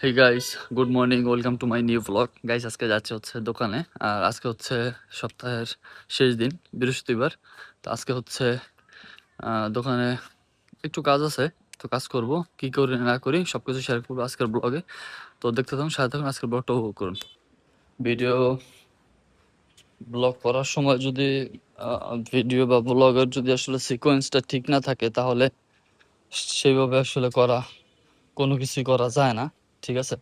Hey guys, good morning, welcome to my new blog. Guys, আজকে যাচ্ছে হচ্ছে দোকানে। আর আজকে হচ্ছে সপ্তাহের শেষ দিন, বৃহস্পতিবার। তো আজকে হচ্ছে দোকানে একটু কাজ আছে। তো কাজ করব, কি করি না করি সবকিছু শেয়ার করবো আজকের ব্লগে। তো দেখতে থাকুন, সাথে থাকুন, আজকের ব্লগটা উপভোগ করুন। ভিডিও ব্লগ করার সময় যদি ভিডিও বা ব্লগের যদি আসলে সিকোয়েন্সটা ঠিক না থাকে, তাহলে সেইভাবে আসলে কোনো কিছুই করা যায় না। ঠিক আছে,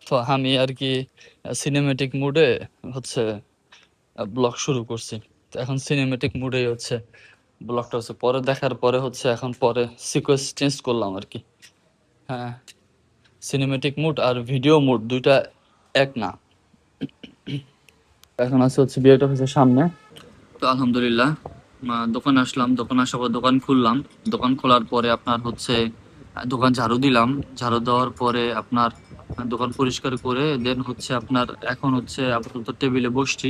তো আমি আর কি সিনেমেটিক মুডে হচ্ছে ব্লগ শুরু করছি। তো এখন সিনেমেটিক মুডেই হচ্ছে ব্লগটা হচ্ছে, পরে দেখার পরে হচ্ছে এখন পরে সিকোয়েন্স চেঞ্জ করলাম আর কি। হ্যাঁ, সিনেমেটিক মুড আর ভিডিও মুড দুইটা এক না। এখন আছে হচ্ছে বিয়েট অফিসের সামনে। তো আলহামদুলিল্লাহ দোকানে আসলাম, দোকানে আসার পর দোকান খুললাম। দোকান খোলার পরে আপনার হচ্ছে দোকান ঝাড়ু দিলাম। ঝাড়ু দেওয়ার পরে আপনার দোকান পরিষ্কার করে দেন হচ্ছে আপনার এখন হচ্ছে আপাতত টেবিলে বসছি।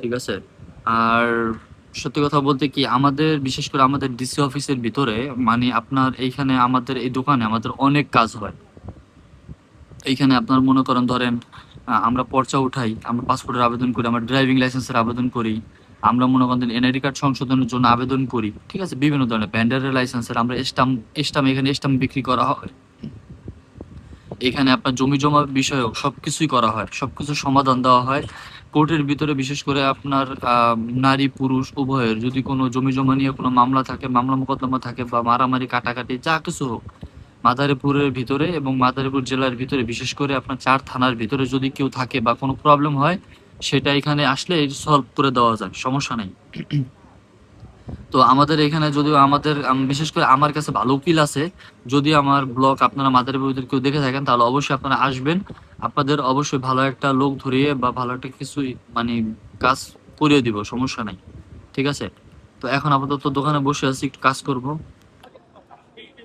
ঠিক আছে। আর সত্যি কথা বলতে কি, আমাদের বিশেষ করে আমাদের ডিসি অফিসের ভিতরে, মানে আপনার এইখানে আমাদের এই দোকানে আমাদের অনেক কাজ হয়। এইখানে আপনার মনে করেন ধরেন আমরা পর্চা উঠাই, আমরা পাসপোর্টের আবেদন করি, আমরা ড্রাইভিং লাইসেন্সের আবেদন করি, আমরা মনে করেন এনআইডি কার্ড সংশোধনের জন্য আবেদন করি। ঠিক আছে, বিভিন্ন ধরনের ভ্যান্ডারের লাইসেন্সের আমরা স্টাম্প স্টাম্প এখানে স্টাম্প বিক্রি করা হয়। এখানে আপনার জমি জমা বিষয়ক সবকিছুই করা হয়, সবকিছু সমাধান দেওয়া হয়। কোর্টের ভিতরে বিশেষ করে আপনার নারী পুরুষ উভয়ের যদি কোনো জমি জমা নিয়ে কোনো মামলা থাকে, মামলা মোকদ্দমা থাকে বা মারামারি কাটাকাটি যা কিছু হোক, মাদারীপুরের ভিতরে এবং মাদারীপুর জেলার ভিতরে বিশেষ করে আপনার 4 থানার ভিতরে যদি কেউ থাকে বা কোনো প্রবলেম হয়, সেটা এখানে আসলে সলভ করে দেওয়া যায়, সমস্যা নেই। তো আমাদের এখানে যদিও আমাদের বিশেষ করে আমার কাছে ভালো উকিল আছে। যদি আমার ব্লগ আপনারা মাদারীপুর কেউ দেখে থাকেন, তাহলে অবশ্যই আপনারা আসবেন। আপনাদের অবশ্যই ভালো একটা লোক ধরিয়ে বা ভালো একটা কিছুই মানে কাজ করিয়ে দিব, সমস্যা নাই। ঠিক আছে। তো এখন আপাতত দোকানে বসে আছি, একটু কাজ করব।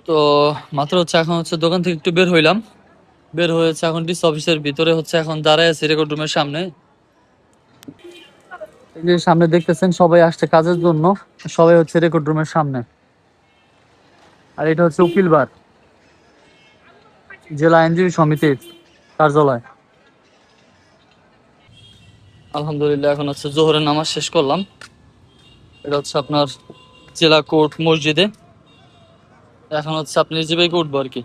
তো মাত্র হচ্ছে এখন হচ্ছে দোকান থেকে একটু বের হইলাম। বের হয়েছে এখন ডিস অফিসের ভিতরে হচ্ছে এখন দাঁড়ায় আছি রেকর্ড রুমের সামনে। এই যে সামনে দেখতেছেন সবাই আসছে কাজের জন্য, সবাই হচ্ছে রেকর্ড রুমের সামনে। আর এটা হচ্ছে উকিল বার, জেলা আইনজীবী সমিতির কার্যালয়। আলহামদুলিল্লাহ এখন হচ্ছে জোহরের নামাজ শেষ করলাম। এটা হচ্ছে আপনার জেলা কোর্ট মসজিদে। এখন হচ্ছে আপনি নিজে উঠবো আর কি।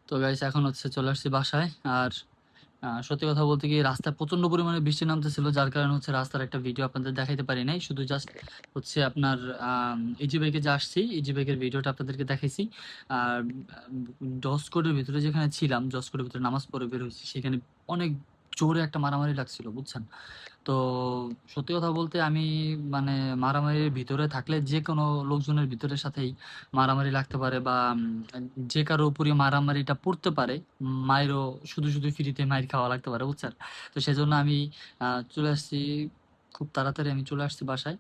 তো গাইস, এখন হচ্ছে চলে আসছি বাসায়। আর সত্যি কথা বলতে কি, রাস্তায় প্রচন্ড পরিমাণে বৃষ্টি নামতেছিল, যার কারণে হচ্ছে রাস্তার একটা ভিডিও আপনাদের দেখাইতে পারি নাই। শুধু জাস্ট হচ্ছে আপনার ইজি বাইকে যে আসছি, ইজি বাইকের ভিডিওটা আপনাদেরকে দেখাইছি। আর জসকোটের ভিতরে যেখানে ছিলাম, জসকোটের ভিতরে নামাজ পড়ে বের হয়েছি, সেখানে অনেক জোরে একটা মারামারি লাগছিল, বুঝছেন। তো সত্যি কথা বলতে আমি মানে মারামারির ভিতরে থাকলে যে কোনো লোকজনের ভিতরের সাথেই মারামারি লাগতে পারে বা যে কারো উপরে মারামারিটা পড়তে পারে। মায়েরও শুধু শুধু ফ্রিতে মাইর খাওয়া লাগতে পারে, বুঝছেন। তো সেজন্য আমি চলে আসছি, খুব তাড়াতাড়ি আমি চলে আসছি বাসায়।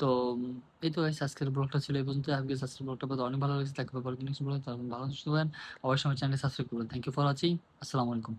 তো এই তো গাইস, আজকের ব্লগটা ছিল এই পর্যন্ত। আজকে আজকের ব্লগটা পেতে অনেক ভালো লেগেছে, থাকবে পরে নেক্সট ব্লগ। ভালো থাকবেন, অবশ্যই আমার চ্যানেল সাবস্ক্রাইব করবেন। Thank you for watching. আসসালামু আলাইকুম।